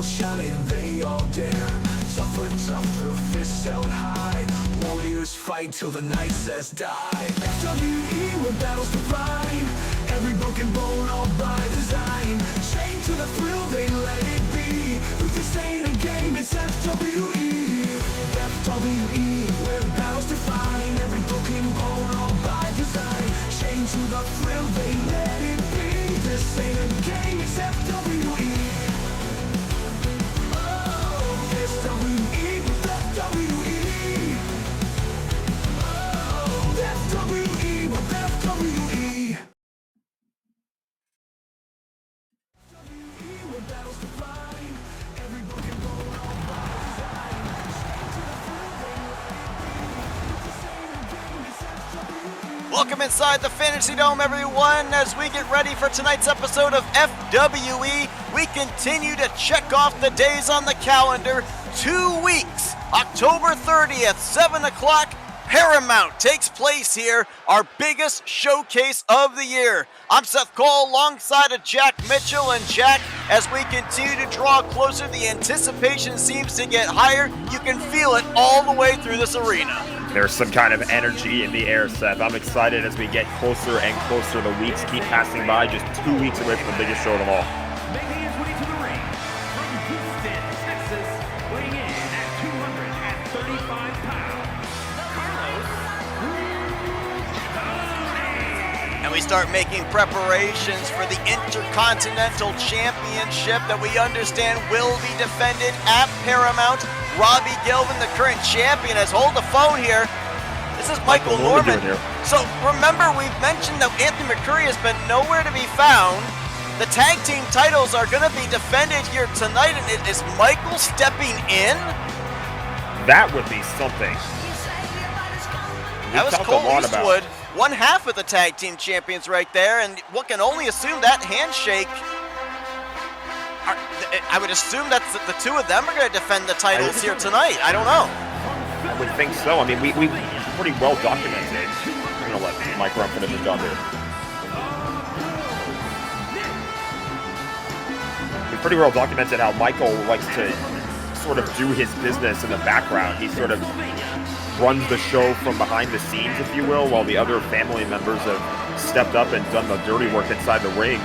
smile shining, they all dare. Tougher, fists held high. Warriors fight till the night says die. FWE, where battles divine. Every broken bone, all by design. Chained to the thrill, they let it be. This ain't a game, it's FWE. FWE, where battles define. Every broken bone, all by design. Chained to the thrill, they let it be. This ain't a game, it's FWE. Oh, FWE, FWE. Oh, FWE, FWE. Where battles define. Every broken bone, all by design. Chained to the thrill, they let it be. This ain't a game, it's FWE. Welcome inside the Fantasy Dome, everyone, as we get ready for tonight's episode of FWE. We continue to check off the days on the calendar. 2 weeks, October 30th, 7 o'clock, Paramount takes place here, our biggest showcase of the year. I'm Seth Cole alongside of Jack Mitchell, and Jack, as we continue to draw closer, the anticipation seems to get higher. You can feel it all the way through this arena. There's some kind of energy in the air, Seth. I'm excited as we get closer and closer. The weeks keep passing by, just 2 weeks away from the biggest show of them all. Making his way to the ring from Houston, Texas, weighing in at 235 pounds, Carlos Colon. And we start making preparations for the Intercontinental Championship that we understand will be defended at Paramount. Robbie Gilvin, the current champion, has hold the phone here. This is Michael Norman. So remember, we've mentioned that Anthony McCurry has been nowhere to be found. The tag team titles are going to be defended here tonight, and is Michael stepping in? That would be something. That was Cole Eastwood, one half of the tag team champions right there, and one can only assume that handshake. I would assume that the two of them are going to defend the titles here tonight. I don't know. I would think so. I mean, we pretty well documented. I'm going to let Mike Rum finish his job here. We pretty well documented how Michael likes to sort of do his business in the background. He sort of runs the show from behind the scenes, if you will, while the other family members have stepped up and done the dirty work inside the ring.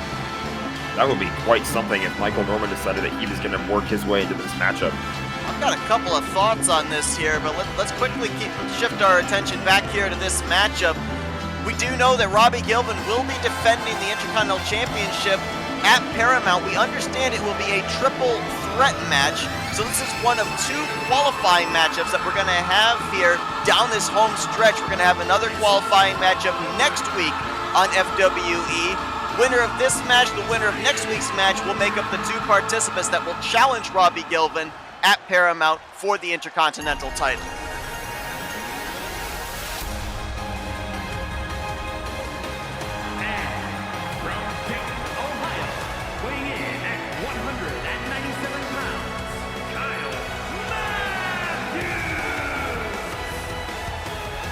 That would be quite something if Michael Norman decided that he was going to work his way into this matchup. I've got a couple of thoughts on this here, but let's quickly shift our attention back here to this matchup. We do know that Robbie Gilvin will be defending the Intercontinental Championship at Paramount. We understand it will be a triple threat match, so this is one of two qualifying matchups that we're going to have here down this home stretch. We're going to have another qualifying matchup next week on FWE. Winner of this match, the winner of next week's match, will make up the two participants that will challenge Robbie Gilvin at Paramount for the Intercontinental title. And from Dayton, Ohio, weighing in at 197 pounds, Kyle Matthews.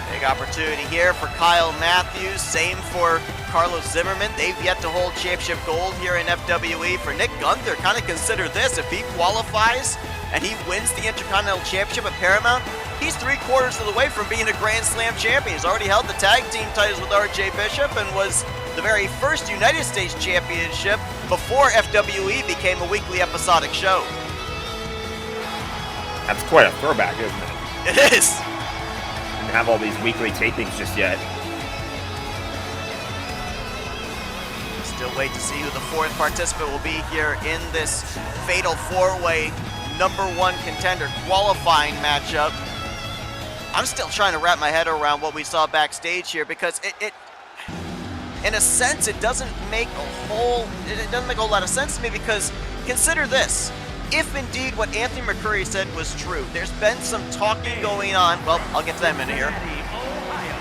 Big opportunity here for Kyle Matthews, same for Carlos Zimmerman. They've yet to hold championship gold here in FWE. For Nick Gunther, kind of consider this: if he qualifies and he wins the Intercontinental Championship at Paramount, he's 3/4 of the way from being a Grand Slam champion. He's already held the tag team titles with RJ Bishop and was the very first United States Championship before FWE became a weekly episodic show. That's quite a throwback, isn't it? It is. Didn't have all these weekly tapings just yet. Still wait to see who the fourth participant will be here in this Fatal 4-Way #1 contender qualifying matchup. I'm still trying to wrap my head around what we saw backstage here, because it in a sense, it doesn't make a whole lot of sense to me, because consider this. If indeed what Anthony McCurry said was true, there's been some talking going on. Well, I'll get to them in here. Ohio,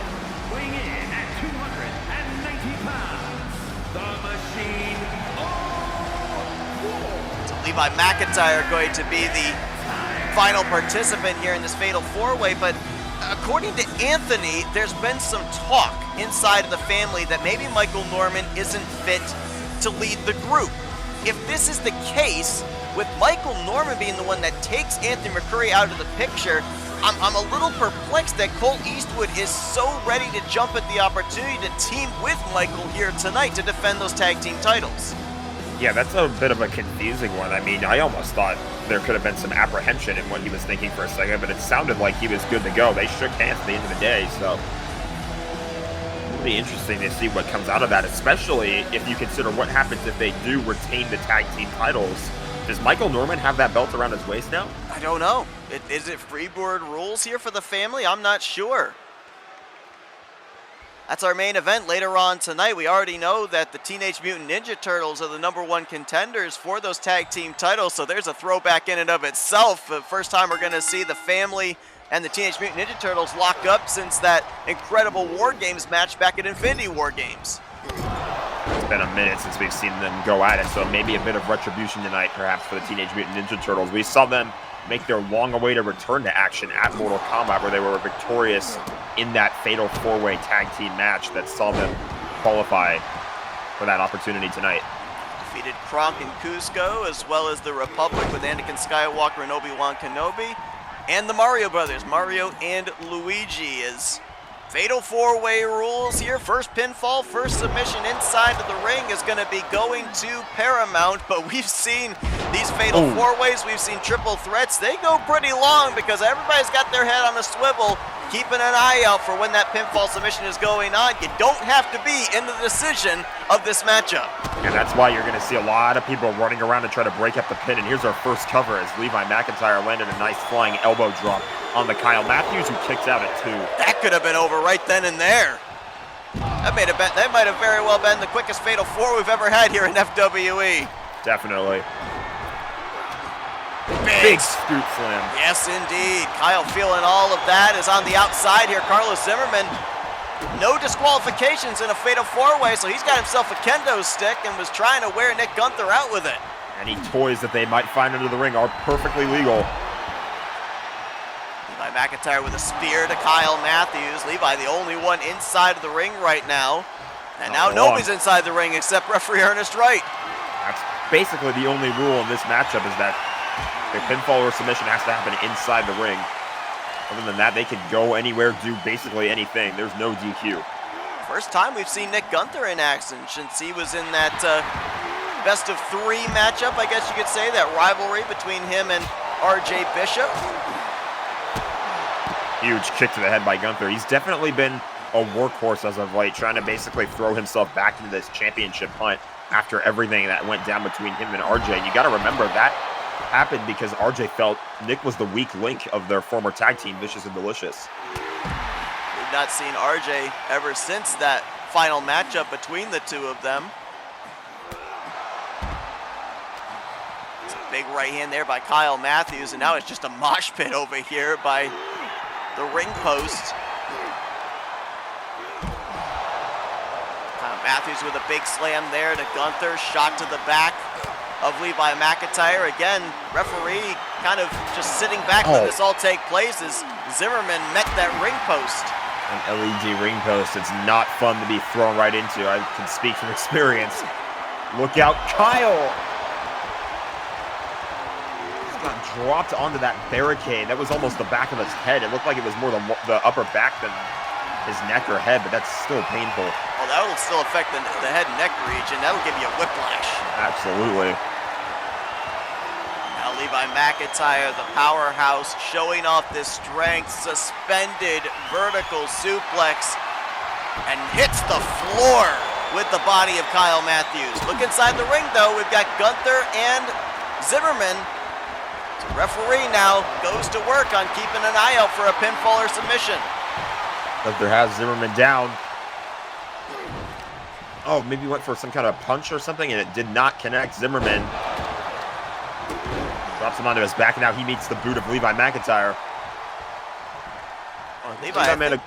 weighing in at 290 pounds, the Machine. So Levi McIntyre going to be the final participant here in this Fatal 4-Way, but according to Anthony, there's been some talk inside of the family that maybe Michael Norman isn't fit to lead the group. if this is the case, with Michael Norman being the one that takes Anthony McCurry out of the picture, I'm a little perplexed that Cole Eastwood is so ready to jump at the opportunity to team with Michael here tonight to defend those tag team titles. Yeah, that's a bit of a confusing one. I mean, I almost thought there could have been some apprehension in what he was thinking for a second, but it sounded like he was good to go. They shook hands at the end of the day, so it'll be interesting to see what comes out of that, especially if you consider what happens if they do retain the tag team titles. Does Michael Norman have that belt around his waist now? I don't know. Is it Freebird rules here for the family? I'm not sure. That's our main event later on tonight. We already know that the Teenage Mutant Ninja Turtles are the #1 contenders for those tag team titles, so there's a throwback in and of itself. The first time we're going to see the family and the Teenage Mutant Ninja Turtles lock up since that incredible War Games match back at Infinity War Games. It's been a minute since we've seen them go at it, so maybe a bit of retribution tonight perhaps for the Teenage Mutant Ninja Turtles. We saw them make their long-awaited return to action at Mortal Kombat, where they were victorious in that fatal four-way tag team match that saw them qualify for that opportunity tonight. Defeated Kronk and Kuzco, as well as the Republic with Anakin Skywalker and Obi-Wan Kenobi, and the Mario Brothers, Mario and Luigi, as fatal four-way rules here. First pinfall, first submission inside of the ring is going to be going to Paramount, but we've seen these fatal four-ways, we've seen triple threats. They go pretty long because everybody's got their head on a swivel, keeping an eye out for when that pinfall submission is going on. You don't have to be in the decision of this matchup. And that's why you're going to see a lot of people running around to try to break up the pin. And here's our first cover as Levi McIntyre landed a nice flying elbow drop on the Kyle Matthews, who kicked out at 2. That could have been over right then and there. That might have very well been the quickest fatal four we've ever had here in FWE. Definitely. Big scoop slam. Yes, indeed. Kyle feeling all of that is on the outside here. Carlos Zimmerman, no disqualifications in a fatal four-way, so he's got himself a kendo stick and was trying to wear Nick Gunther out with it. Any toys that they might find under the ring are perfectly legal. Levi McIntyre with a spear to Kyle Matthews. Levi the only one inside of the ring right now. And now nobody's inside the ring except referee Ernest Wright. That's basically the only rule in this matchup, is that the pinfall or submission has to happen inside the ring. Other than that, they can go anywhere, do basically anything. There's no DQ. First time we've seen Nick Gunther in action since he was in that best of 3 matchup, I guess you could say, that rivalry between him and RJ Bishop. Huge kick to the head by Gunther. He's definitely been a workhorse as of late, trying to basically throw himself back into this championship hunt after everything that went down between him and RJ. You got to remember that happened because RJ felt Nick was the weak link of their former tag team, Vicious and Delicious. We've not seen RJ ever since that final matchup between the two of them. It's a big right hand there by Kyle Matthews, and now it's just a mosh pit over here by the ring post. Kyle Matthews with a big slam there to Gunther, shot to the back of Levi McIntyre. Again, referee kind of just sitting back let this all take place as Zimmerman met that ring post. An LED ring post, it's not fun to be thrown right into. I can speak from experience. Look out, Kyle! He's got dropped onto that barricade. That was almost the back of his head. It looked like it was more the upper back than his neck or head, but that's still painful. Well, that will still affect the head and neck region. That'll give you a whiplash. Absolutely. Now Levi McIntyre, the powerhouse, showing off this strength, suspended vertical suplex, and hits the floor with the body of Kyle Matthews. Look inside the ring, though. We've got Gunther and Zimmerman. The referee now goes to work on keeping an eye out for a pinfall or submission. Gunther has Zimmerman down. Oh, maybe went for some kind of punch or something, and it did not connect. Zimmerman drops him onto his back, and now he meets the boot of Levi McIntyre. Oh, Levi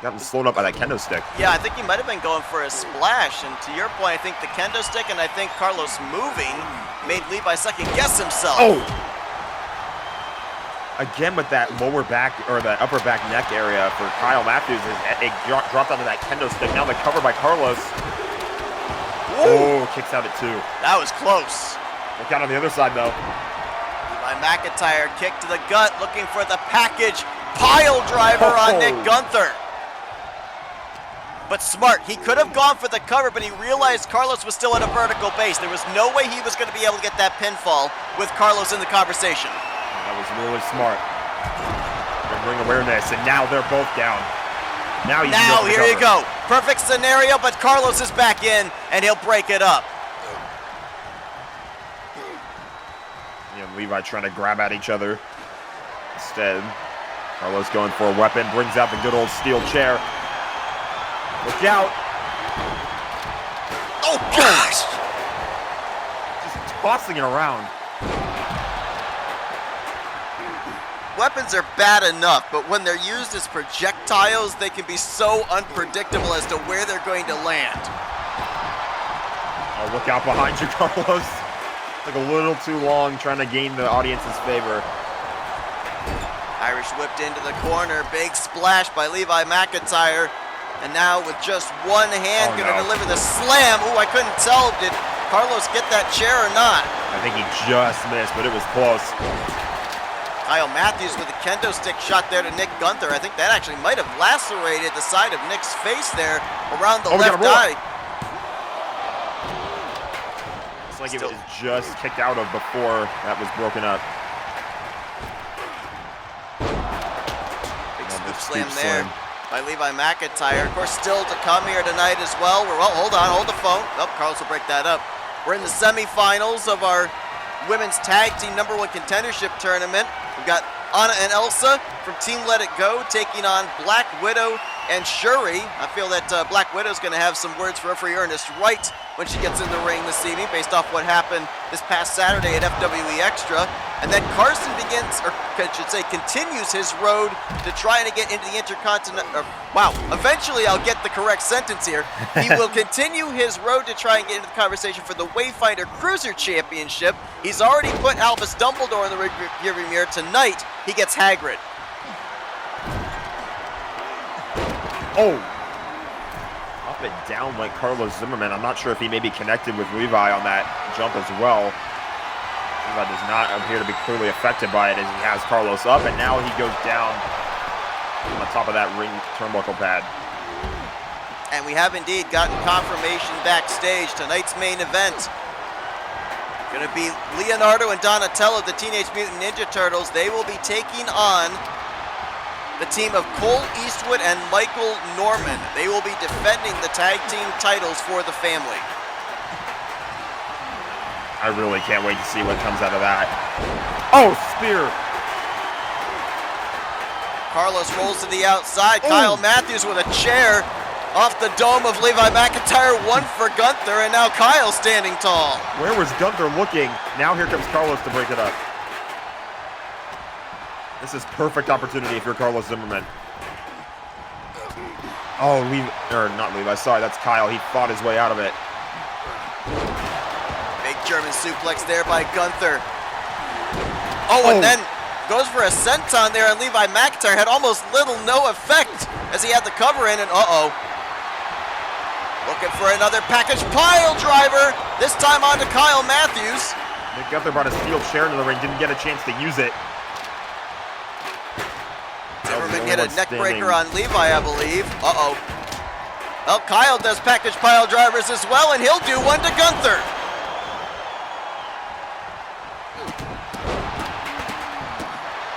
got him slowed up by that kendo stick. Yeah, I think he might have been going for a splash, and to your point, I think the kendo stick and I think Carlos moving made Levi second guess himself. Oh! Again with that lower back, or the upper back neck area for Kyle Matthews, it dropped onto that kendo stick. Now the cover by Carlos. Oh, kicks out at 2. That was close. Look out on the other side, though. Levi McIntyre kick to the gut, looking for the package pile driver on Nick Gunther. But smart, he could have gone for the cover, but he realized Carlos was still at a vertical base. There was no way he was going to be able to get that pinfall with Carlos in the conversation. That was really smart. Gonna bring awareness, and now they're both down. Now here you go. Perfect scenario, but Carlos is back in, and he'll break it up. Levi trying to grab at each other. Instead, Carlos going for a weapon, brings out the good old steel chair. Look out. Oh, gosh. Just tossing it around. Weapons are bad enough, but when they're used as projectiles, they can be so unpredictable as to where they're going to land. Oh, look out behind you, Carlos. Took a little too long trying to gain the audience's favor. Irish whipped into the corner. Big splash by Levi McIntyre. And now with just one hand, going to deliver the slam. Ooh, I couldn't tell. Did Carlos get that chair or not? I think he just missed, but it was close. Kyle Matthews with a kendo stick shot there to Nick Gunther. I think that actually might have lacerated the side of Nick's face there around the left eye. It's like it was just kicked out of before that was broken up. Big scoop slam there by Levi McIntyre. Of course, still to come here tonight as well. Hold on, hold the phone. Oh, Carlos will break that up. We're in the semifinals of our women's tag team #1 contendership tournament. We've got Anna and Elsa from Team Let It Go taking on Black Widow and Shuri. I feel that Black Widow's going to have some words for referee Ernest Wright when she gets in the ring this evening, based off what happened this past Saturday at FWE Extra. And then Carson begins, or I should say, continues his road to trying to get into the Intercontinental. Wow, eventually I'll get the correct sentence here. He will continue his road to try and get into the conversation for the Wayfinder Cruiser Championship. He's already put Albus Dumbledore in the rearview mirror. Tonight, he gets Hagrid. Oh! Up and down like Carlos Zimmerman. I'm not sure if he may be connected with Levi on that jump as well. Levi does not appear to be clearly affected by it as he has Carlos up, and now he goes down on the top of that ring turnbuckle pad. And we have indeed gotten confirmation backstage. Tonight's main event going to be Leonardo and Donatello, the Teenage Mutant Ninja Turtles. They will be taking on the team of Cole Eastwood and Michael Norman. They will be defending the tag team titles for the family. I really can't wait to see what comes out of that. Oh, spear! Carlos rolls to the outside. Kyle Matthews with a chair off the dome of Levi McIntyre. One for Gunther, and now Kyle standing tall. Where was Gunther looking? Now here comes Carlos to break it up. This is perfect opportunity if you're Carlos Zimmerman. Oh, not Levi, sorry, that's Kyle. He fought his way out of it. Big German suplex there by Gunther. And then goes for a senton there, and Levi McIntyre had almost no effect as he had the cover in, and looking for another package pile driver, this time on to Kyle Matthews. Nick Gunther brought a steel chair into the ring, didn't get a chance to use it. Zimmerman hit a neck breaker on Levi, I believe. Well, Kyle does package pile drivers as well, and he'll do one to Gunther.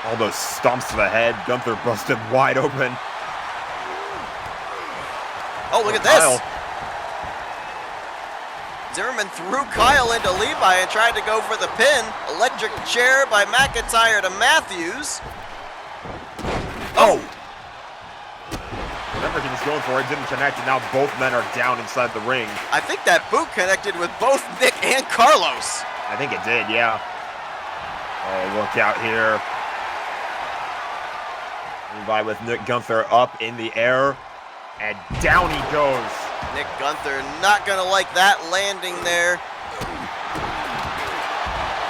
All those stomps to the head. Gunther busted wide open. Oh, look at this. Zimmerman threw Kyle into Levi and tried to go for the pin. Electric chair by McIntyre to Matthews. Whatever he was going for, it didn't connect, and now both men are down inside the ring. I think that boot connected with both Nick and Carlos. I think it did, yeah. Oh, look out here. Levi with Nick Gunther up in the air, and down he goes. Nick Gunther not going to like that landing there.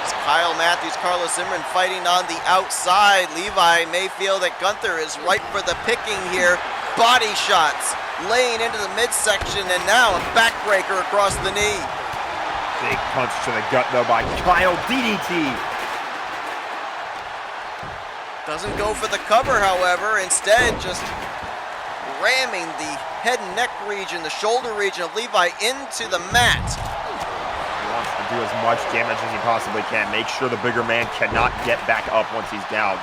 It's Kyle Matthews, Carlos Zimmerman fighting on the outside. Levi may feel that Gunther is ripe for the picking here. Body shots. laying into the midsection, and now a backbreaker across the knee. Big punch to the gut, though, by Kyle. DDT. Doesn't go for the cover, however, instead just ramming the head and neck region, the shoulder region of Levi into the mat. He wants to do as much damage as he possibly can. Make sure the bigger man cannot get back up once he's down.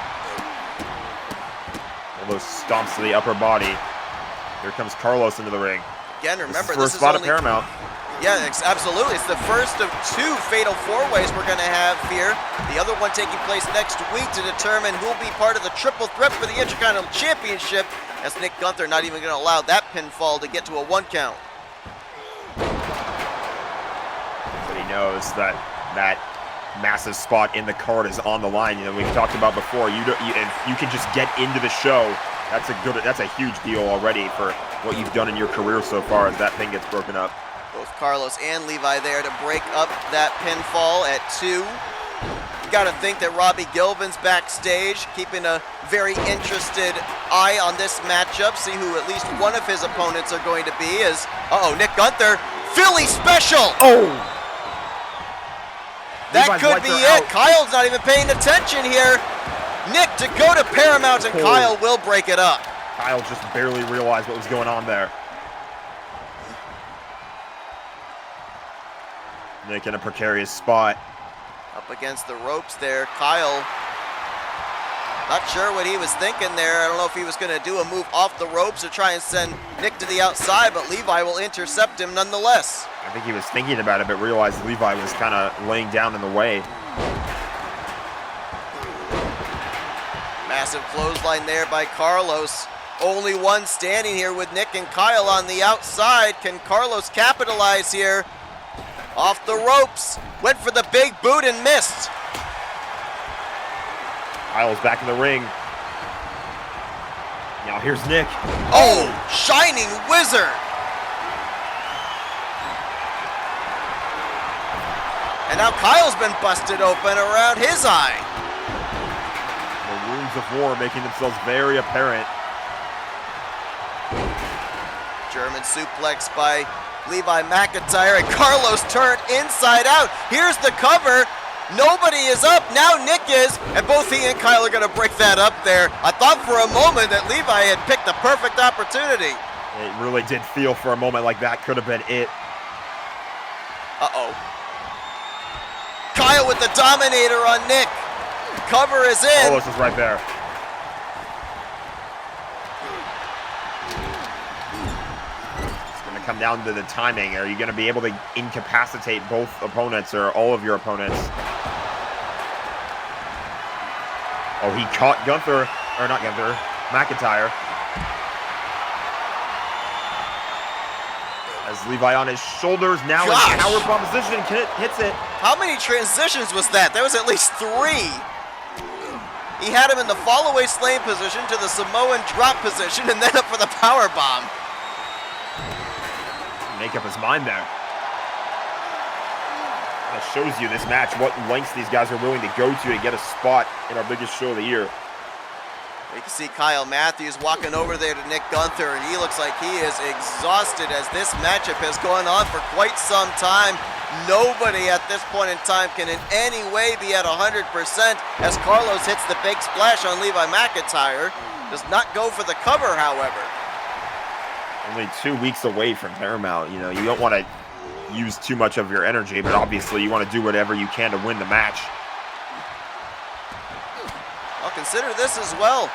All those stomps to the upper body. Here comes Carlos into the ring. Again, remember, this is spot at Paramount. Yeah, absolutely. It's the first of 2 fatal 4-ways we're going to have here. The other one taking place next week to determine who will be part of the triple threat for the Intercontinental Championship, as Nick Gunther not even going to allow that pinfall to get to a 1 count. But he knows that that massive spot in the card is on the line. You know, we've talked about before. If you can just get into the show, that's a huge deal already for what you've done in your career so far as that thing gets broken up. Both Carlos and Levi there to break up that pinfall at 2. You got to think that Robbie Gilvin's backstage, keeping a very interested eye on this matchup, see who at least one of his opponents are going to be. As Nick Gunther, Philly special. Oh! That Levi's could lights be are it. out. Kyle's not even paying attention here. Nick to go to Paramount, and Kyle will break it up. Kyle just barely realized what was going on there. Nick in a precarious spot. Up against the ropes there, Kyle. Not sure what he was thinking there. I don't know if he was going to do a move off the ropes or try and send Nick to the outside, but Levi will intercept him nonetheless. I think he was thinking about it, but realized Levi was kind of laying down in the way. Massive clothesline there by Carlos. Only one standing here with Nick and Kyle on the outside. Can Carlos capitalize here? Off the ropes. Went for the big boot and missed. Kyle's back in the ring. Now here's Nick. Oh, shining wizard. And now Kyle's been busted open around his eye. The wounds of war making themselves very apparent. German suplex by Levi McIntyre, and Carlos turned inside out. Here's the cover. Nobody is up. Now Nick is, and both he and Kyle are going to break that up there. I thought for a moment that Levi had picked the perfect opportunity. It really did feel for a moment like that could have been it. Uh-oh. Kyle with the Dominator on Nick. Cover is in. Carlos is right there. It's going to come down to the timing. Are you going to be able to incapacitate both opponents or all of your opponents? Oh, he caught Gunther, or not Gunther, McIntyre. As Levi on his shoulders now in powerbomb position, hits it. How many transitions was that? There was at least 3. He had him in the fall-away slam position to the Samoan drop position and then up for the power bomb. Make up his mind there. That shows you this match what lengths these guys are willing to go to get a spot in our biggest show of the year. You can see Kyle Matthews walking over there to Nick Gunther, and he looks like he is exhausted as this matchup has gone on for quite some time. Nobody at this point in time can in any way be at 100% as Carlos hits the big splash on Levi McIntyre. Does not go for the cover, however. Only 2 weeks away from Paramount. You know, you don't want to use too much of your energy, but obviously you want to do whatever you can to win the match. Well, consider this as well.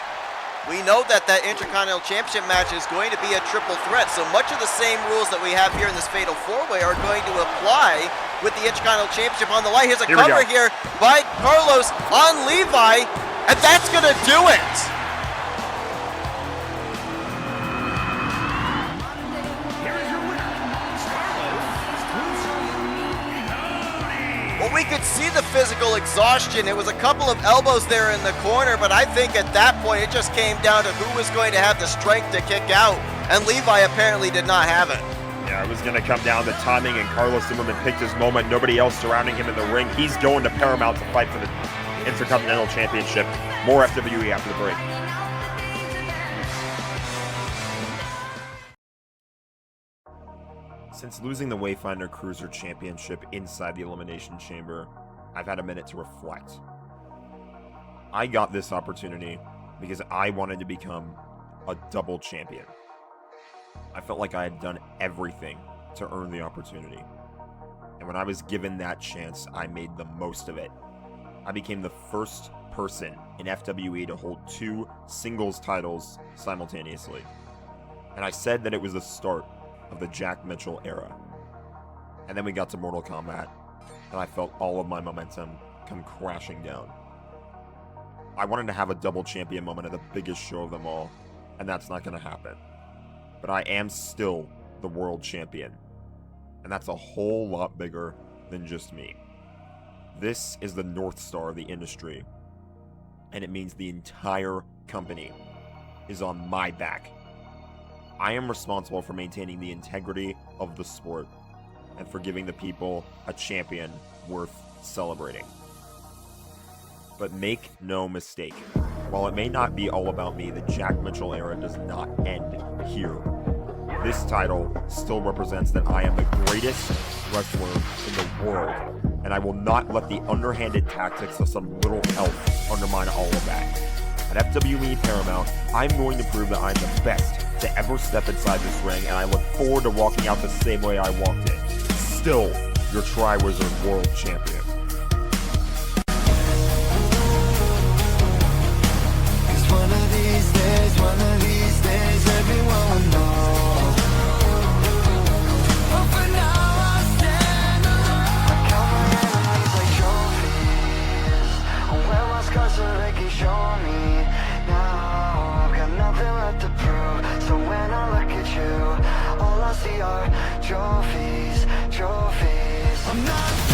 We know that Intercontinental Championship match is going to be a triple threat, so much of the same rules that we have here in this Fatal 4-Way are going to apply with the Intercontinental Championship on the line. Here's a cover here by Carlos on Levi, and that's going to do it. Well, we could see the physical exhaustion. It was a couple of elbows there in the corner, but I think at that point it just came down to who was going to have the strength to kick out, and Levi apparently did not have it. Yeah, it was going to come down to timing, and Carlos Zimmerman picked his moment. Nobody else surrounding him in the ring. He's going to Paramount to fight for the Intercontinental Championship. More FWE after the break. Since losing the Wayfinder Cruiser Championship inside the Elimination Chamber, I've had a minute to reflect. I got this opportunity because I wanted to become a double champion. I felt like I had done everything to earn the opportunity. And when I was given that chance, I made the most of it. I became the first person in FWE to hold 2 singles titles simultaneously. And I said that it was the start of the Jack Mitchell era. And then we got to Mortal Kombat, and I felt all of my momentum come crashing down. I wanted to have a double champion moment at the biggest show of them all, and that's not going to happen. But I am still the world champion, and that's a whole lot bigger than just me. This is the North Star of the industry, and it means the entire company is on my back. I am responsible for maintaining the integrity of the sport and for giving the people a champion worth celebrating. But make no mistake, while it may not be all about me, the Jack Mitchell era does not end here. This title still represents that I am the greatest wrestler in the world, and I will not let the underhanded tactics of some little elf undermine all of that. At FWE Paramount, I'm going to prove that I'm the best to ever step inside this ring, and I look forward to walking out the same way I walked in. Still, your Triwizard World Champion. One of these days, everyone will know. But for now, I stand alone. I count my enemies like trophies. I wear my scars so they can show me. Now I've got nothing left to prove. So when I look at you, all I see are trophies, trophies. I'm not afraid.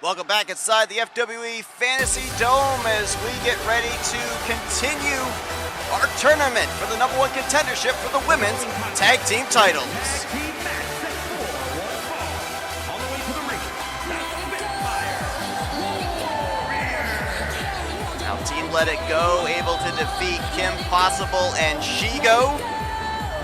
Welcome back inside the FWE Fantasy Dome as we get ready to continue our tournament for the #1 contendership for the women's tag team titles. Team match set for one fall. On the way to the ring, the Spitfire. Now Team Let It Go able to defeat Kim Possible and Shigo.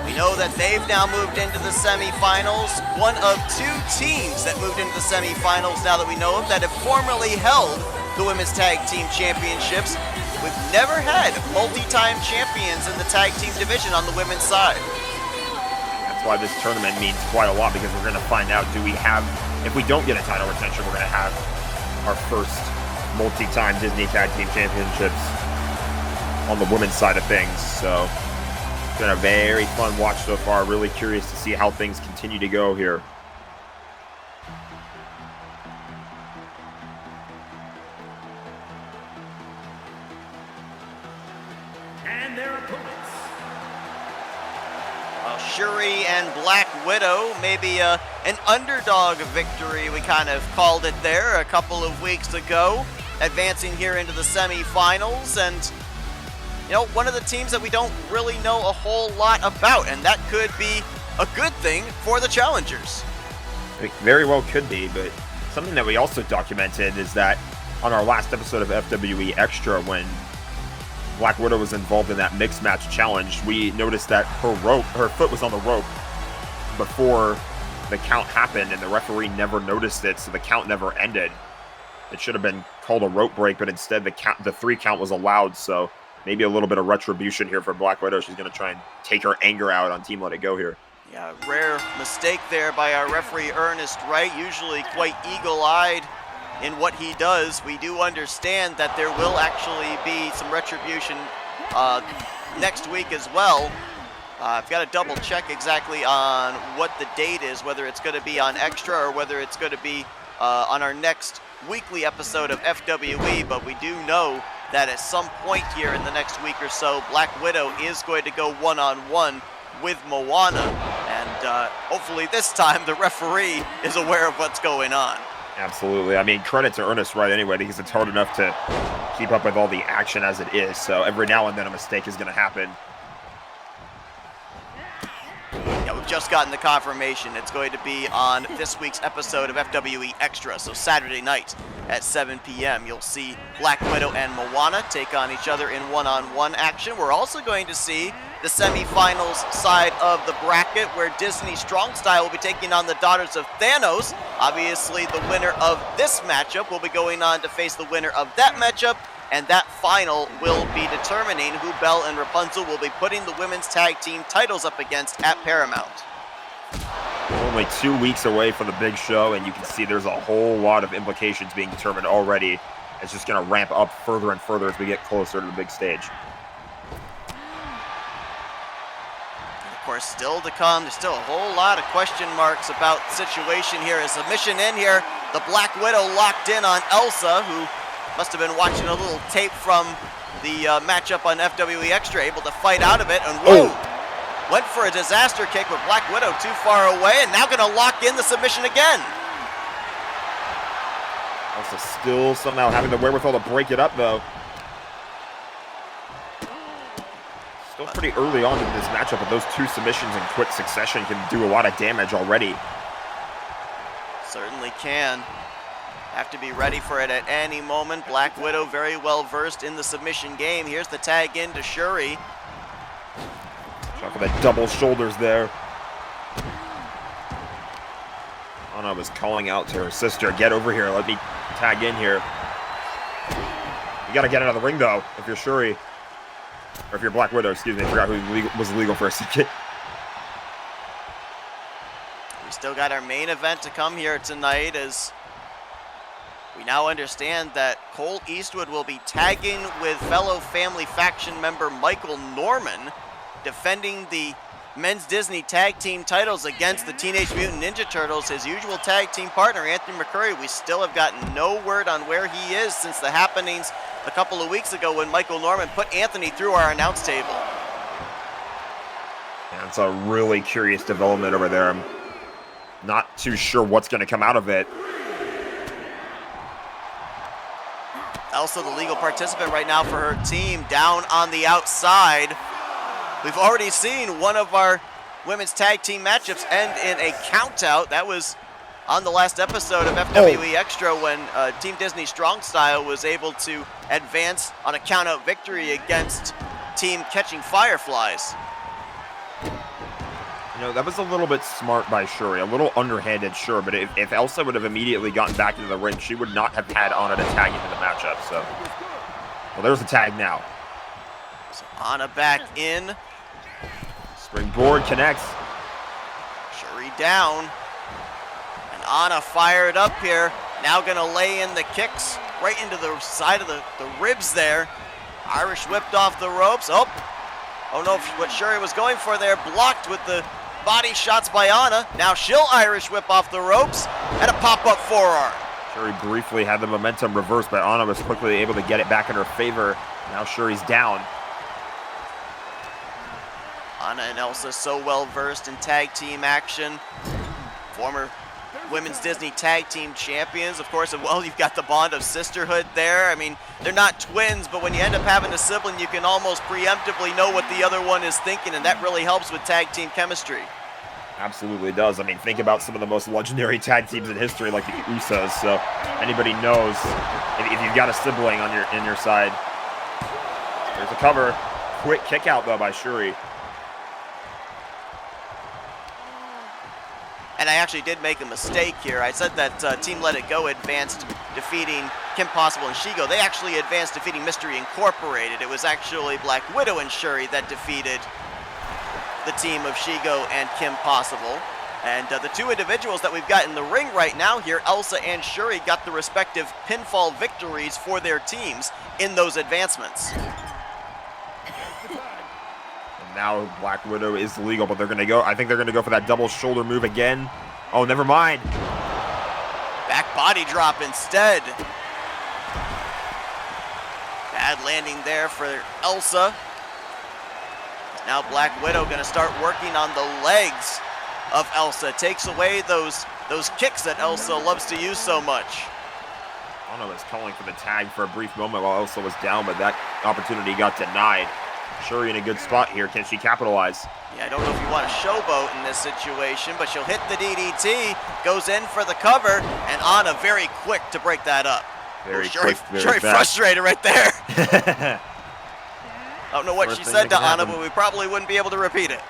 We know that they've now moved into the semifinals. One of 2 teams that moved into the semifinals now that we know of that have formerly held the Women's Tag Team Championships. We've never had multi-time champions in the tag team division on the women's side. That's why this tournament means quite a lot, because we're going to find out, if we don't get a title retention, we're going to have our first multi-time Disney Tag Team Championships on the women's side of things. So it's been a very fun watch so far. Really curious to see how things continue to go here. And their opponents. Well, Shuri and Black Widow, maybe an underdog victory, we kind of called it there a couple of weeks ago, advancing here into the semifinals, and one of the teams that we don't really know a whole lot about, and that could be a good thing for the challengers. It very well could be, but something that we also documented is that on our last episode of FWE Extra, when Black Widow was involved in that mixed match challenge, we noticed that her foot was on the rope before the count happened, and the referee never noticed it, so the count never ended. It should have been called a rope break, but instead the 3 count was allowed, so maybe a little bit of retribution here for Black Widow. She's going to try and take her anger out on Team Let It Go here. Yeah, rare mistake there by our referee Ernest Wright, usually quite eagle-eyed in what he does. We do understand that there will actually be some retribution next week as well. I've got to double check exactly on what the date is, whether it's going to be on Extra or whether it's going to be on our next weekly episode of FWE, but we do know that at some point here in the next week or so, Black Widow is going to go one-on-one with Moana, and hopefully this time the referee is aware of what's going on. Absolutely. I mean, credit to Ernest Wright anyway, because it's hard enough to keep up with all the action as it is, so every now and then a mistake is going to happen. Yeah, we've just gotten the confirmation. It's going to be on this week's episode of FWE Extra, so Saturday night at 7 p.m. You'll see Black Widow and Moana take on each other in one-on-one action. We're also going to see the semifinals side of the bracket where Disney Strong Style will be taking on the Daughters of Thanos. Obviously, the winner of this matchup will be going on to face the winner of that matchup, and that final will be determining who Belle and Rapunzel will be putting the women's tag team titles up against at Paramount. We're only 2 weeks away from the big show, and you can see there's a whole lot of implications being determined already. It's just going to ramp up further and further as we get closer to the big stage. Of course, still to come, there's still a whole lot of question marks about the situation here. A submission in here, the Black Widow locked in on Elsa, who must have been watching a little tape from the matchup on FWE Extra, able to fight out of it, and whoa! Went for a disaster kick with Black Widow too far away, and now gonna lock in the submission again. Also still somehow having the wherewithal to break it up, though. Still pretty early on in this matchup, but those two submissions in quick succession can do a lot of damage already. Certainly can. Have to be ready for it at any moment. Black Widow very well versed in the submission game. Here's the tag in to Shuri. Try for the double shoulders there. Anna was calling out to her sister, get over here, let me tag in here. You gotta get out of the ring though, if you're Shuri. Or if you're Black Widow, excuse me, I forgot who was legal for a second. We still got our main event to come here tonight, as we now understand that Cole Eastwood will be tagging with fellow Family Faction member Michael Norman, defending the men's Disney tag team titles against the Teenage Mutant Ninja Turtles, his usual tag team partner, Anthony McCurry. We still have gotten no word on where he is since the happenings a couple of weeks ago when Michael Norman put Anthony through our announce table. Yeah, it's a really curious development over there. I'm not too sure what's going to come out of it. Also the legal participant right now for her team down on the outside. We've already seen one of our women's tag team matchups end in a countout. That was on the last episode of FWE Extra when Team Disney Strong Style was able to advance on a countout victory against Team Catching Fireflies. You know, that was a little bit smart by Shuri, a little underhanded, sure, but if Elsa would have immediately gotten back into the ring, she would not have had Anna to tag into the matchup, so. Well, there's the tag now. So Anna back in. Springboard connects. Shuri down. And Anna fired up here. Now gonna lay in the kicks right into the side of the ribs there. Irish whipped off the ropes. Oh no, what Shuri was going for there, blocked with the body shots by Anna. Now she'll Irish whip off the ropes and a pop-up forearm. Shuri briefly had the momentum reversed, but Anna was quickly able to get it back in her favor. Now Shuri's down. Anna and Elsa so well versed in tag team action. Former women's Disney tag team champions, of course, and well, you've got the bond of sisterhood there. I mean, they're not twins, but when you end up having a sibling, you can almost preemptively know what the other one is thinking, and that really helps with tag team chemistry. Absolutely does. I mean, think about some of the most legendary tag teams in history, like the Usos. So anybody knows if you've got a sibling on in your side. There's a cover. Quick kick out though by Shuri. And I actually did make a mistake here. I said that Team Let It Go advanced defeating Kim Possible and Shigo. They actually advanced defeating Mystery Incorporated. It was actually Black Widow and Shuri that defeated the team of Shigo and Kim Possible. And the two individuals that we've got in the ring right now here, Elsa and Shuri, got the respective pinfall victories for their teams in those advancements. Now Black Widow is legal, but they're going to go. I think they're going to go for that double shoulder move again. Oh, never mind. Back body drop instead. Bad landing there for Elsa. Now Black Widow going to start working on the legs of Elsa. Takes away those kicks that Elsa loves to use so much. Anna was calling for the tag for a brief moment while Elsa was down, but that opportunity got denied. Shuri in a good spot here. Can she capitalize? Yeah, I don't know if you want to showboat in this situation, but she'll hit the DDT, goes in for the cover, and Anna very quick to break that up. Very Shuri, quick, very Shuri fast. frustrated right there. I don't know what Worst she thing said that to can Anna, happen. but we probably wouldn't be able to repeat it.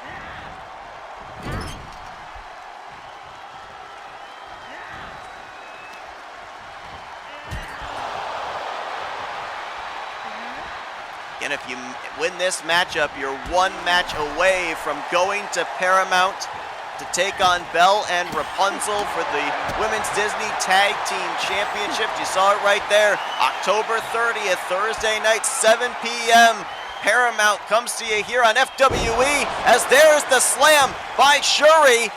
And if you win this matchup, you're one match away from going to Paramount to take on Belle and Rapunzel for the Women's Disney Tag Team Championship. You saw it right there. October 30th, Thursday night, 7 p.m. Paramount comes to you here on FWE as there's the slam by Shuri.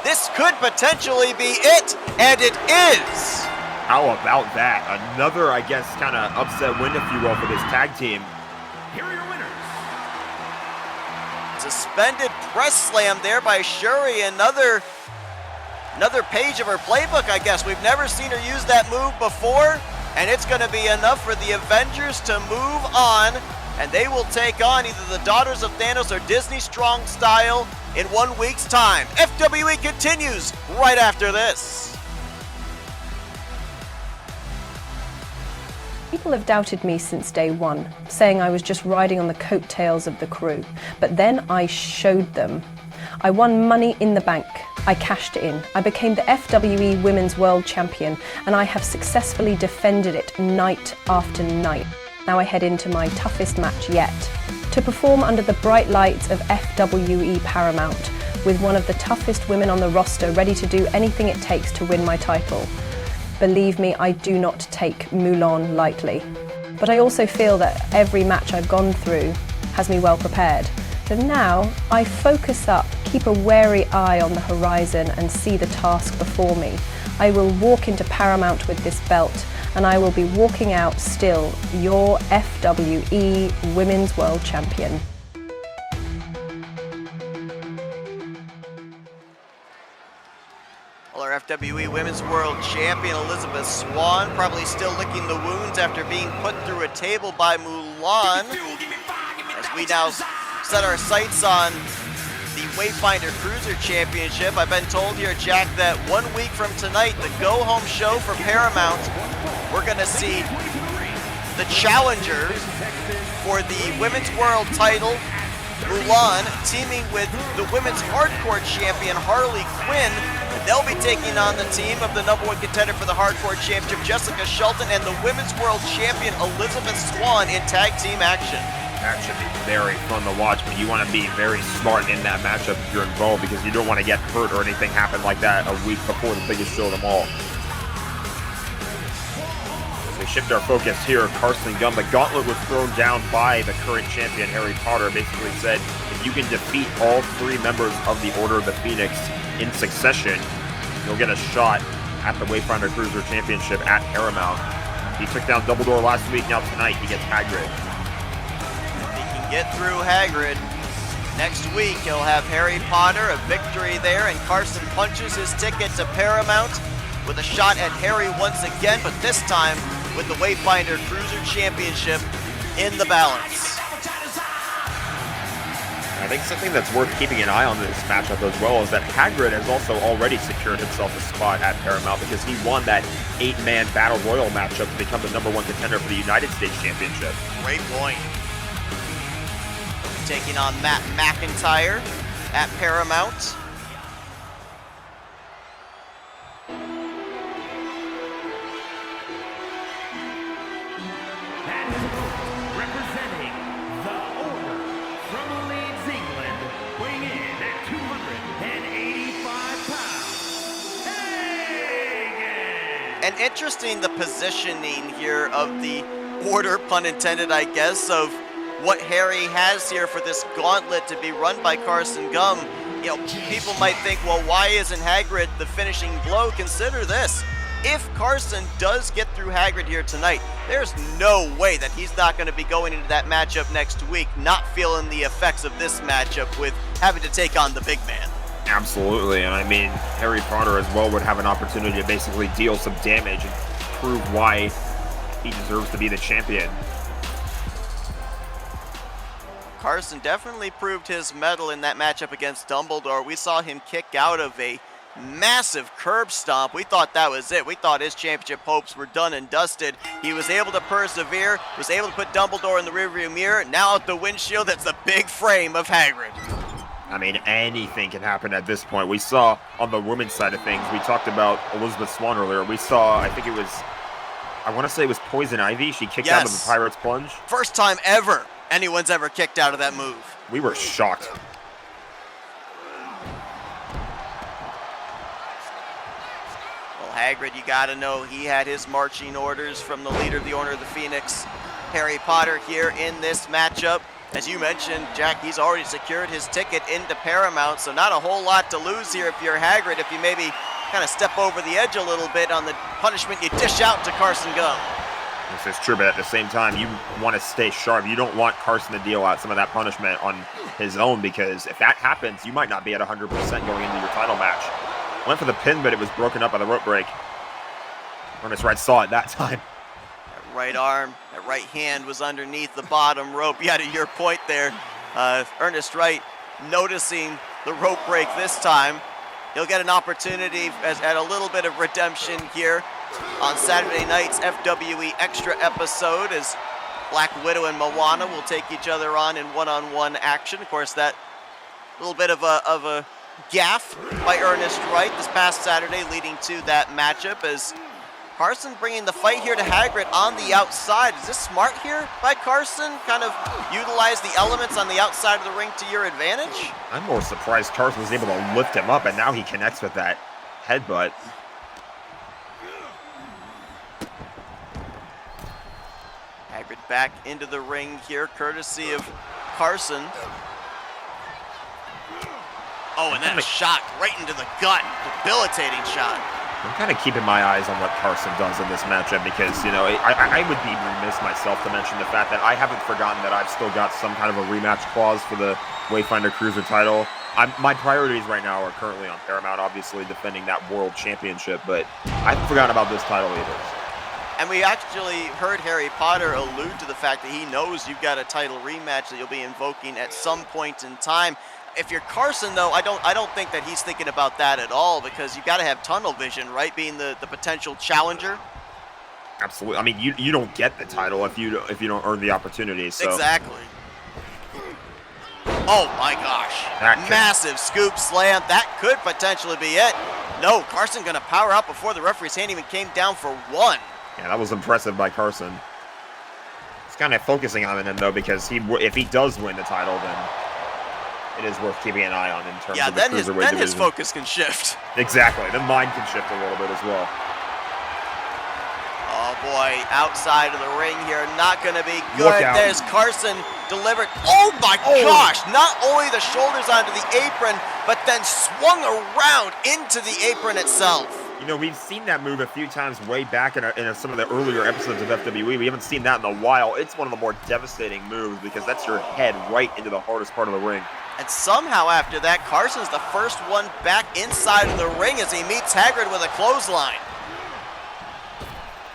This could potentially be it, and it is. How about that? Another, I guess, kind of upset win, if you will, for this tag team. Here are your winners. Suspended press slam there by Shuri. Another page of her playbook, I guess. We've never seen her use that move before, and it's going to be enough for the Avengers to move on, and they will take on either the Daughters of Thanos or Disney Strong Style in 1 week's time. FWE continues right after this. People have doubted me since day one, saying I was just riding on the coattails of the crew. But then I showed them. I won Money in the Bank. I cashed in. I became the FWE Women's World Champion, and I have successfully defended it night after night. Now I head into my toughest match yet, to perform under the bright lights of FWE Paramount, with one of the toughest women on the roster ready to do anything it takes to win my title. Believe me, I do not take Mulan lightly. But I also feel that every match I've gone through has me well prepared. So now I focus up, keep a wary eye on the horizon and see the task before me. I will walk into Paramount with this belt, and I will be walking out still your FWE Women's World Champion. Well, our FWE Women's World Champion Elizabeth Swan probably still licking the wounds after being put through a table by Mulan. As we now set our sights on the Wayfinder Cruiser Championship. I've been told here, Jack, that 1 week from tonight, the go-home show for Paramount, we're going to see the challengers for the Women's World title, Mulan, teaming with the Women's Hardcore Champion, Harley Quinn. They'll be taking on the team of the #1 contender for the Hardcore Championship, Jessica Shelton, and the Women's World Champion, Elizabeth Swan, in tag team action. That should be very fun to watch, but you want to be very smart in that matchup if you're involved, because you don't want to get hurt or anything happen like that a week before the biggest show of them all. As we shift our focus here, Carson Gunn, the gauntlet was thrown down by the current champion, Harry Potter, basically said, if you can defeat all 3 members of the Order of the Phoenix in succession, you'll get a shot at the Wayfinder Cruiser Championship at Paramount. He took down Double Door last week, now tonight he gets Hagrid. If he can get through Hagrid, next week he'll have Harry Potter, a victory there, and Carson punches his ticket to Paramount with a shot at Harry once again, but this time with the Wayfinder Cruiser Championship in the balance. I think something that's worth keeping an eye on this matchup as well is that Hagrid has also already secured himself a spot at Paramount because he won that 8-man Battle Royal matchup to become the #1 contender for the United States Championship. Great point. Taking on Matt McIntyre at Paramount. Representing the Order from Leeds, England, weighing in at 285 pounds, Hagen! And interesting the positioning here of the Order, pun intended, I guess, of what Harry has here for this gauntlet to be run by Carson Gum, you know, people might think, well, why isn't Hagrid the finishing blow? Consider this. If Carson does get through Hagrid here tonight, there's no way that he's not going to be going into that matchup next week not feeling the effects of this matchup with having to take on the big man. Absolutely, and I mean, Harry Potter as well would have an opportunity to basically deal some damage and prove why he deserves to be the champion. Carson definitely proved his mettle in that matchup against Dumbledore. We saw him kick out of a massive curb stomp. We thought that was it. We thought his championship hopes were done and dusted. He was able to persevere, was able to put Dumbledore in the rearview mirror. Now out the windshield, that's the big frame of Hagrid. I mean, anything can happen at this point. We saw on the women's side of things, we talked about Elizabeth Swann earlier. We saw, I think it was, I want to say it was Poison Ivy. She kicked out of the Pirate's Plunge. First time ever anyone's ever kicked out of that move. We were shocked. Well, Hagrid, you gotta know he had his marching orders from the leader of the Order of the Phoenix, Harry Potter, here in this matchup. As you mentioned, Jack, he's already secured his ticket into Paramount, so not a whole lot to lose here if you're Hagrid, if you maybe kind of step over the edge a little bit on the punishment you dish out to Carson Gum. This is true, but at the same time, you want to stay sharp. You don't want Carson to deal out some of that punishment on his own, because if that happens, you might not be at 100% going into your title match. Went for the pin, but it was broken up by the rope break. Ernest Wright saw it that time. That right arm, that right hand was underneath the bottom rope. Yeah, to your point there, Ernest Wright noticing the rope break this time. He'll get an opportunity at a little bit of redemption here on Saturday night's FWE Extra episode, as Black Widow and Moana will take each other on in one-on-one action. Of course, that little bit of a gaffe by Ernest Wright this past Saturday leading to that matchup, as Carson bringing the fight here to Hagrid on the outside. Is this smart here by Carson? Kind of utilize the elements on the outside of the ring to your advantage? I'm more surprised Carson was able to lift him up, and now he connects with that headbutt. Hagrid back into the ring here, courtesy of Carson. Oh, and then a shot right into the gut. Debilitating shot. I'm kind of keeping my eyes on what Carson does in this matchup, because, you know, I would be remiss myself to mention the fact that I haven't forgotten that I've still got some kind of a rematch clause for the Wayfinder Cruiser title. My priorities right now are currently on Paramount, obviously defending that World Championship, but I haven't forgotten about this title either. And we actually heard Harry Potter allude to the fact that he knows you've got a title rematch that you'll be invoking at some point in time. If you're Carson, though, I don't think that he's thinking about that at all, because you've got to have tunnel vision, right? Being the potential challenger. Absolutely. I mean, you don't get the title if you don't earn the opportunity. So. Exactly. Oh my gosh! Massive scoop slam. That could potentially be it. No, Carson gonna power out before the referee's hand even came down for one. Yeah, that was impressive by Carson. It's kind of focusing on him though, because if he does win the title, then it is worth keeping an eye on in terms of the cruiserweight division. Then his focus can shift. Exactly. The mind can shift a little bit as well. Oh boy, outside of the ring here, not going to be good. There's Carson delivered. Oh my gosh! Not only the shoulders onto the apron, but then swung around into the apron itself. You know, we've seen that move a few times way back in some of the earlier episodes of FWE. We haven't seen that in a while. It's one of the more devastating moves, because that's your head right into the hardest part of the ring. And somehow after that, Carson's the first one back inside of the ring as he meets Hagrid with a clothesline.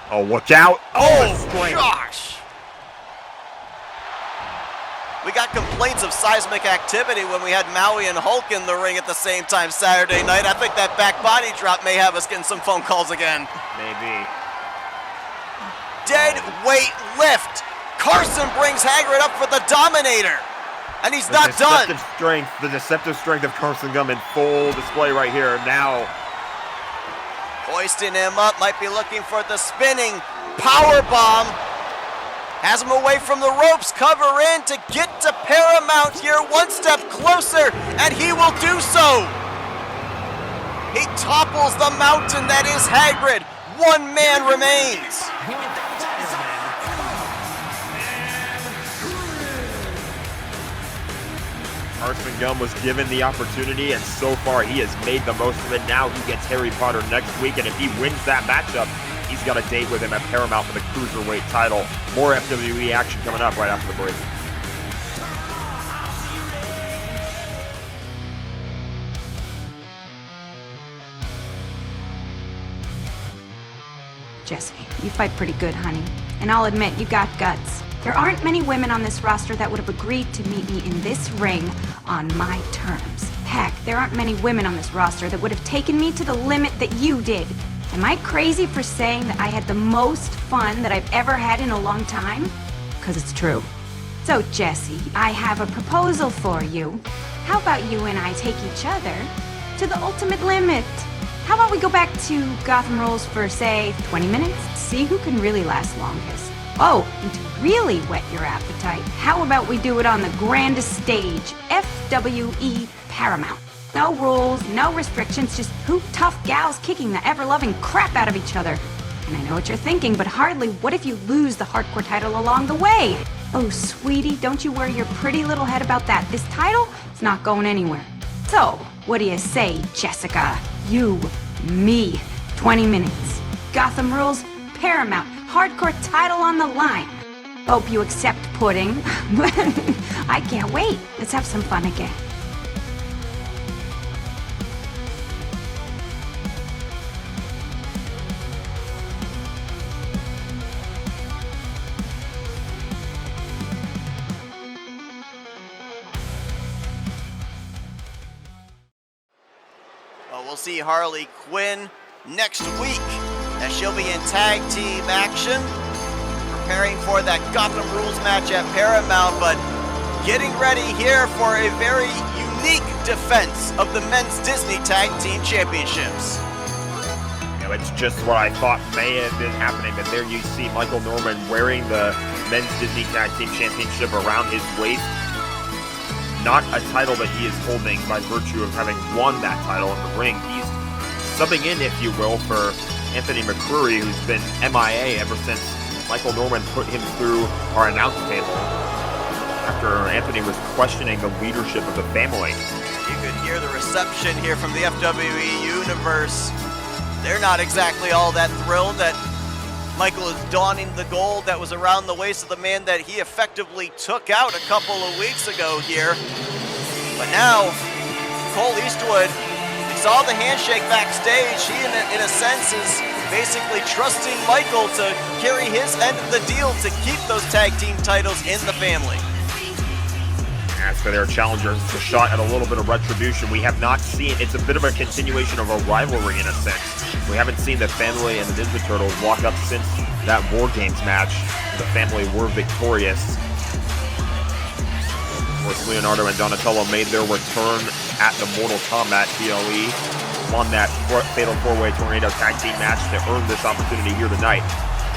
Oh, look out. Oh gosh. We got complaints of seismic activity when we had Maui and Hulk in the ring at the same time Saturday night. I think that back body drop may have us getting some phone calls again. Maybe. Dead weight lift. Carson brings Hagrid up for the Dominator. And he's not done. The deceptive strength of Carson Gum in full display right here. Now, hoisting him up, might be looking for the spinning power bomb. Has him away from the ropes, cover in to get to Paramount here, one step closer, and he will do so. He topples the mountain that is Hagrid. One man remains. Arsene Gunn was given the opportunity, and so far he has made the most of it. Now he gets Harry Potter next week, and if he wins that matchup, he's got a date with him at Paramount for the Cruiserweight title. More FWE action coming up right after the break. Jesse, you fight pretty good, honey. And I'll admit, you got guts. There aren't many women on this roster that would have agreed to meet me in this ring on my terms. Heck, there aren't many women on this roster that would have taken me to the limit that you did. Am I crazy for saying that I had the most fun that I've ever had in a long time? 'Cause it's true. So, Jesse, I have a proposal for you. How about you and I take each other to the ultimate limit? How about we go back to Gotham Rules for, say, 20 minutes? See who can really last longest. Oh, and to really whet your appetite, how about we do it on the grandest stage, FWE Paramount? No rules, no restrictions, just two tough gals kicking the ever-loving crap out of each other. And I know what you're thinking, but hardly, what if you lose the hardcore title along the way? Oh, sweetie, don't you worry your pretty little head about that. This title is not going anywhere. So, what do you say, Jessica? You, me, 20 minutes. Gotham Rules, Paramount, hardcore title on the line. Hope you accept pudding. I can't wait. Let's have some fun again. Well, we'll see Harley Quinn next week as she'll be in tag team action, preparing for that Gotham Rules match at Paramount, but getting ready here for a very unique defense of the Men's Disney Tag Team Championships. You know, it's just what I thought may have been happening, but there you see Michael Norman wearing the Men's Disney Tag Team Championship around his waist. Not a title that he is holding by virtue of having won that title in the ring. He's subbing in, if you will, for Anthony McCreary, who's been MIA ever since Michael Norman put him through our announce table after Anthony was questioning the leadership of the family. You could hear the reception here from the FWE Universe. They're not exactly all that thrilled that Michael is donning the gold that was around the waist of the man that he effectively took out a couple of weeks ago here. But now, Cole Eastwood, we saw the handshake backstage. He, in a sense, is basically trusting Michael to carry his end of the deal to keep those tag team titles in the family. As for their challengers, it's a shot at a little bit of retribution. We have not seen, it's a bit of a continuation of a rivalry in a sense. We haven't seen the family and the Ninja Turtles walk up since that War Games match. The family were victorious. Of course, Leonardo and Donatello made their return at the Mortal Kombat PLE, won that Fatal 4-Way Tornado Tag Team match to earn this opportunity here tonight.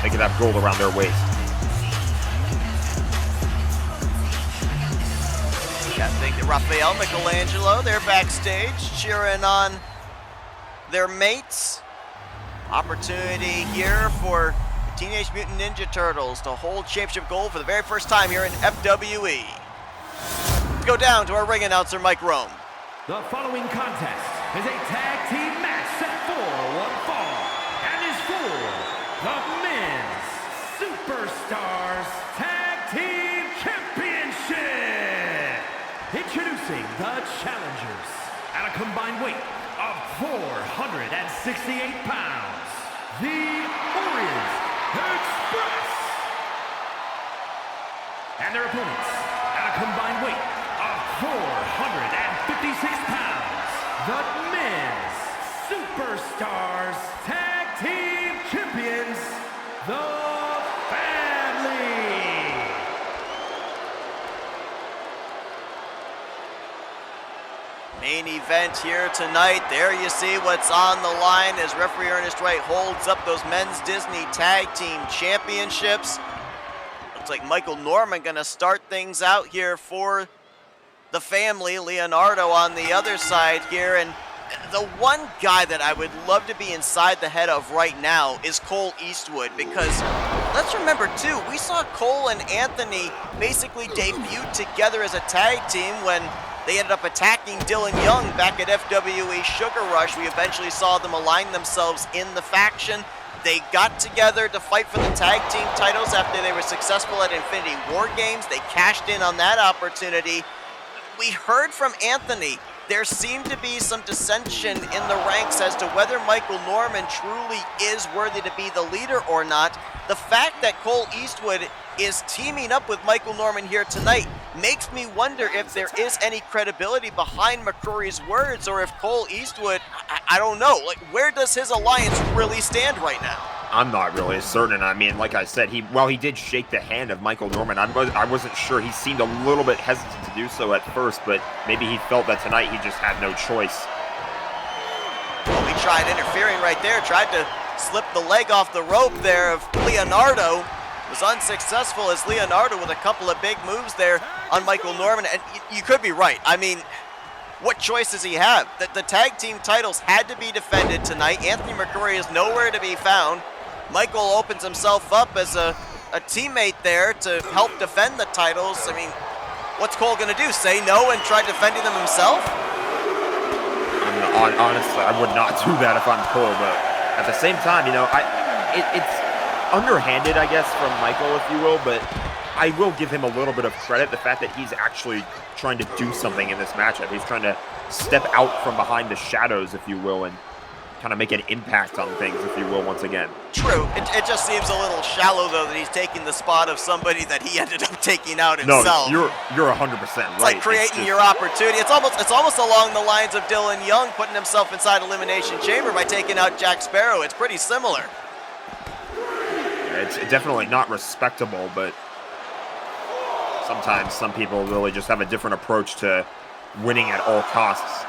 They could have gold around their waist. Got to think that Raphael, Michelangelo, they're backstage cheering on their mates. Opportunity here for the Teenage Mutant Ninja Turtles to hold championship gold for the very first time here in FWE. Let's go down to our ring announcer, Mike Rome. The following contest is a tag team match set for one fall and is for the Men's Superstars Tag Team Championship. Introducing the challengers at a combined weight of 468 pounds, the Orient Express. And their opponents at a combined weight of 456 pounds, the Men's Superstars Tag Team Champions, the Family. Main event here tonight. There you see what's on the line as referee Ernest Wright holds up those Men's Disney Tag Team Championships. Looks like Michael Norman gonna start things out here for the family. Leonardo on the other side here, and the one guy that I would love to be inside the head of right now is Cole Eastwood, because let's remember too, we saw Cole and Anthony basically debut together as a tag team when They ended up attacking Dylan Young back at FWE Sugar Rush. We eventually saw them align themselves in the faction. They got together to fight for the tag team titles after they were successful at Infinity War Games. They cashed in on that opportunity. We heard from Anthony. There seemed to be some dissension in the ranks as to whether Michael Norman truly is worthy to be the leader or not. The fact that Cole Eastwood is teaming up with Michael Norman here tonight makes me wonder if there is any credibility behind McCrory's words, or if Cole Eastwood, I don't know, like, where does his alliance really stand right now? I'm not really certain. I mean, like I said, he did shake the hand of Michael Norman. I wasn't sure. He seemed a little bit hesitant to do so at first, but maybe he felt that tonight he just had no choice. Well, he tried interfering right there, tried to slip the leg off the rope there of Leonardo. Was unsuccessful as Leonardo with a couple of big moves there on Michael Norman. And you could be right. I mean, what choice does he have? The tag team titles had to be defended tonight. Anthony McCrory is nowhere to be found. Michael opens himself up as a teammate there to help defend the titles. I mean, what's Cole going to do? Say no and try defending them himself? Honestly, I would not do that if I'm Cole, but at the same time, you know, it's underhanded, I guess, from Michael, if you will, but I will give him a little bit of credit. The fact that he's actually trying to do something in this matchup. He's trying to step out from behind the shadows, if you will, and kind of make an impact on things, if you will, once again. True. It just seems a little shallow, though, that he's taking the spot of somebody that he ended up taking out himself. No, you're 100% right. It's like creating your opportunity. It's almost along the lines of Dylan Young putting himself inside Elimination Chamber by taking out Jack Sparrow. It's pretty similar. It's definitely not respectable, but sometimes some people really just have a different approach to winning at all costs.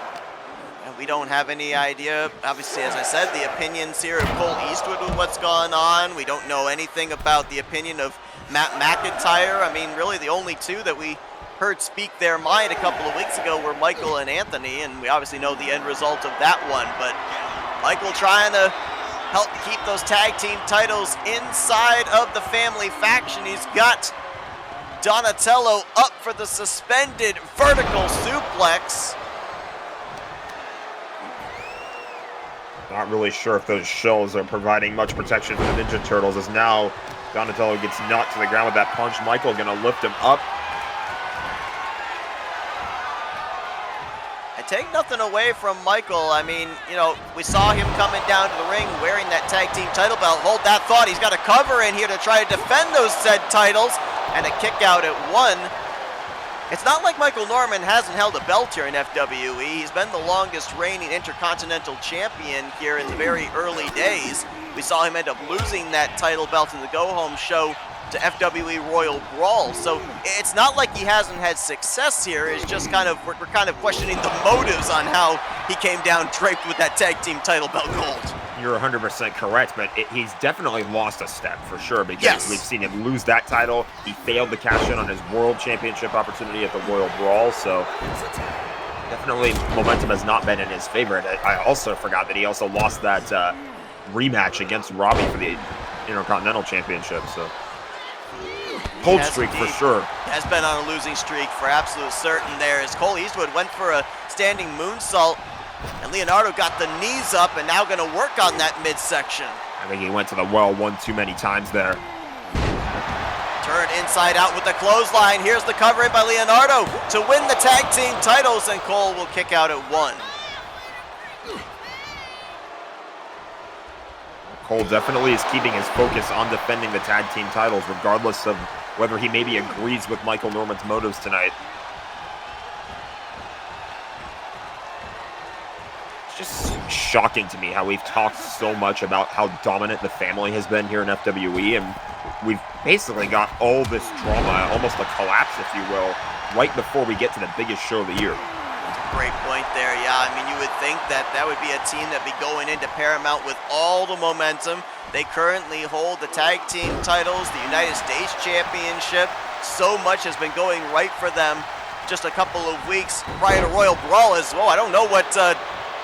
We don't have any idea, obviously, as I said, the opinions here of Cole Eastwood with what's gone on. We don't know anything about the opinion of Matt McIntyre. I mean, really the only two that we heard speak their mind a couple of weeks ago were Michael and Anthony, and we obviously know the end result of that one. But Michael trying to help keep those tag team titles inside of the family faction. He's got Donatello up for the suspended vertical suplex. Not really sure if those shells are providing much protection for the Ninja Turtles, as now Donatello gets knocked to the ground with that punch. Michael gonna lift him up. I take nothing away from Michael. I mean, you know, we saw him coming down to the ring wearing that tag team title belt. Hold that thought. He's got a cover in here to try to defend those said titles, and a kick out at one. It's not like Michael Norman hasn't held a belt here in FWE. He's been the longest reigning Intercontinental Champion here in the very early days. We saw him end up losing that title belt in the go-home show to FWE Royal Brawl. So it's not like he hasn't had success here. It's just kind of, we're kind of questioning the motives on how he came down draped with that tag team title belt gold. You're 100% correct, but he's definitely lost a step for sure, because Yes. we've seen him lose that title. He failed to cash in on his World Championship opportunity at the Royal Brawl, so definitely momentum has not been in his favor. And I also forgot that he also lost that rematch against Robbie for the Intercontinental Championship, so cold Yes, streak for indeed. sure. Has been on a losing streak for absolute certain there, as Cole Eastwood went for a standing moonsault, and Leonardo got the knees up and now going to work on that midsection. I think he went to the well one too many times there. Turned inside out with the clothesline. Here's the cover in by Leonardo to win the tag team titles, and Cole will kick out at one. Cole definitely is keeping his focus on defending the tag team titles, regardless of whether he maybe agrees with Michael Norman's motives tonight. It's just shocking to me how we've talked so much about how dominant the family has been here in FWE, and we've basically got all this drama, almost a collapse, if you will, right before we get to the biggest show of the year. Great point there. Yeah, I mean, you would think that that would be a team that'd be going into Paramount with all the momentum. They currently hold the tag team titles, the United States Championship. So much has been going right for them just a couple of weeks prior to Royal Brawl as well. I don't know what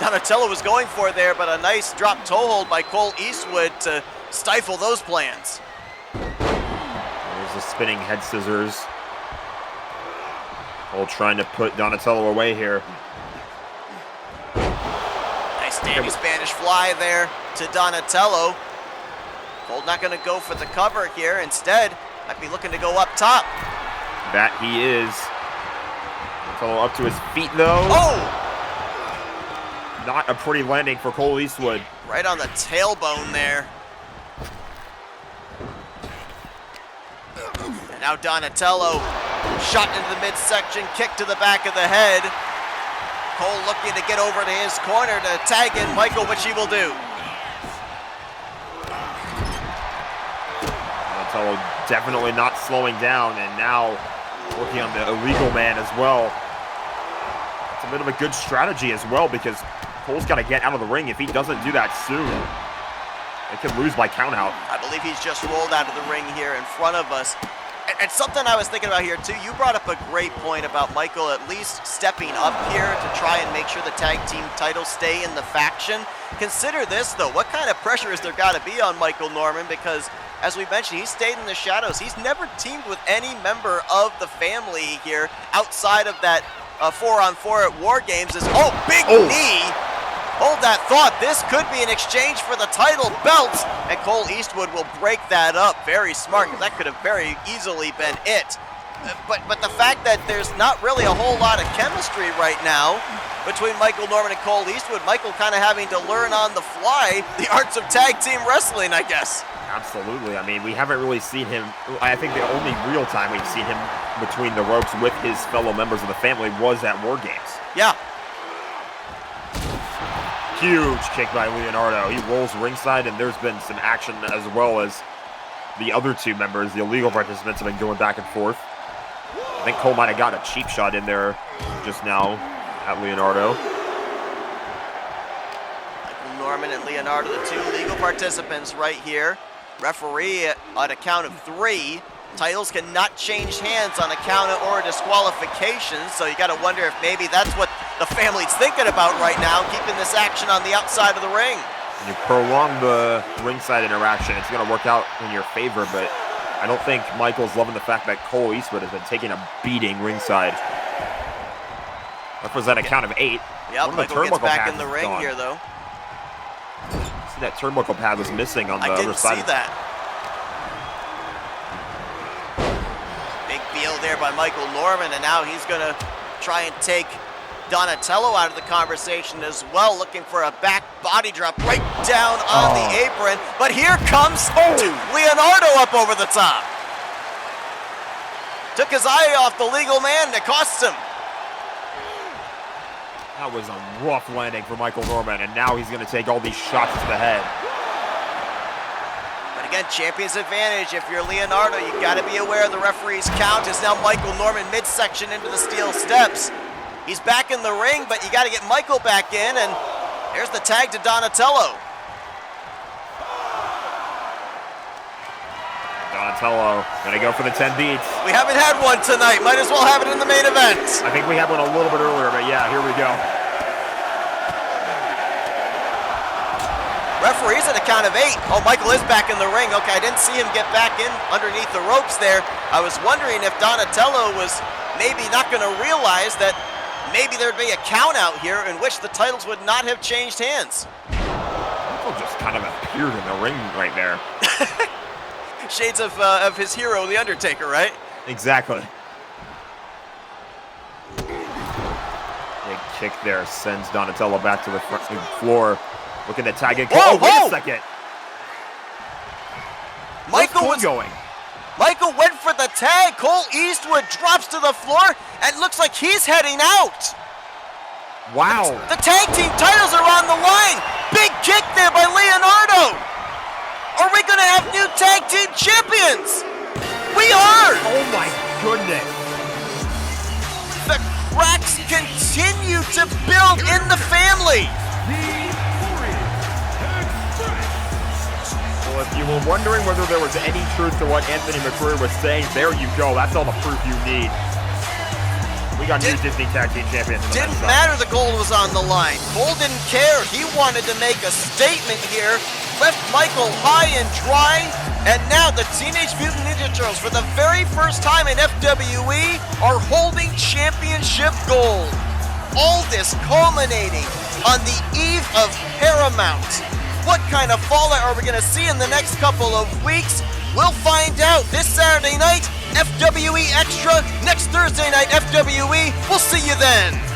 Donatello was going for there, but a nice drop toe hold by Cole Eastwood to stifle those plans. There's the spinning head scissors. Cole trying to put Donatello away here. Nice standing Spanish fly there to Donatello. Cole not going to go for the cover here. Instead, might be looking to go up top. That he is. Donatello up to his feet, though. Oh! Not a pretty landing for Cole Eastwood. Right on the tailbone there. And now Donatello shot into the midsection, kick to the back of the head. Cole looking to get over to his corner to tag in Michael, which he will do. Donatello definitely not slowing down, and now working on the illegal man as well. It's a bit of a good strategy as well, because Cole's got to get out of the ring. If he doesn't do that soon, they could lose by count out. I believe he's just rolled out of the ring here in front of us. And something I was thinking about here too, you brought up a great point about Michael at least stepping up here to try and make sure the tag team titles stay in the faction. Consider this though, what kind of pressure is there got to be on Michael Norman? Because as we mentioned, he's stayed in the shadows. He's never teamed with any member of the family here outside of that 4-on-4 at War Games. Big knee. Hold that thought. This could be an exchange for the title belts, and Cole Eastwood will break that up. Very smart, because that could have very easily been it. But the fact that there's not really a whole lot of chemistry right now between Michael Norman and Cole Eastwood, Michael kind of having to learn on the fly the arts of tag team wrestling, I guess. Absolutely. I mean, we haven't really seen him. I think the only real time we've seen him between the ropes with his fellow members of the family was at War Games. Yeah. Huge kick by Leonardo. He rolls ringside, and there's been some action as well as the other two members, the illegal participants, have been going back and forth. I think Cole might have got a cheap shot in there just now at Leonardo. Michael Norman and Leonardo, the two legal participants right here. Referee on a count of 3. Titles cannot change hands on a count or a disqualification, so you got to wonder if maybe that's what the family's thinking about right now, keeping this action on the outside of the ring. You prolong the ringside interaction, it's going to work out in your favor, but I don't think Michael's loving the fact that Cole Eastwood has been taking a beating ringside. That was at a count of 8. Yep, Michael gets back in the ring here, though. See, that turnbuckle pad was missing on the other side. I didn't see that. Big deal there by Michael Norman, and now he's going to try and take Donatello out of the conversation as well, looking for a back body drop right down on the apron. But here comes Leonardo up over the top. Took his eye off the legal man, that cost him. That was a rough landing for Michael Norman, and now he's going to take all these shots to the head. But again, champion's advantage. If you're Leonardo, you got to be aware of the referee's count. Is now Michael Norman midsection into the steel steps. He's back in the ring, but you got to get Michael back in, and there's the tag to Donatello. Donatello gonna go for the 10 beats. We haven't had one tonight. Might as well have it in the main event. I think we had one a little bit earlier, but yeah, here we go. Referee's at a count of 8. Oh, Michael is back in the ring. Okay, I didn't see him get back in underneath the ropes there. I was wondering if Donatello was maybe not going to realize that maybe there'd be a count out here in which the titles would not have changed hands. Michael just kind of appeared in the ring right there. Shades of his hero, The Undertaker, right? Exactly. Big kick there sends Donatello back to the floor. Looking to tag in. Whoa, wait a second. Michael was going. Michael went for the tag. Cole Eastwood drops to the floor and looks like he's heading out. Wow. The tag team titles are on the line. Big kick there by Leonardo. Are we going to have new tag team champions? We are. Oh my goodness. The cracks continue to build in the family. Well, if you were wondering whether there was any truth to what Anthony McCreary was saying, there you go. That's all the proof you need. We got new Disney Tag Team Champions. Didn't matter the gold was on the line. Cole didn't care. He wanted to make a statement here, left Michael high and dry, And now the Teenage Mutant Ninja Turtles, for the very first time in FWE, are holding championship gold. All this culminating on the eve of Paramount. What kind of fallout are we going to see in the next couple of weeks? We'll find out this Saturday night, FWE Extra. Next Thursday night, FWE. We'll see you then.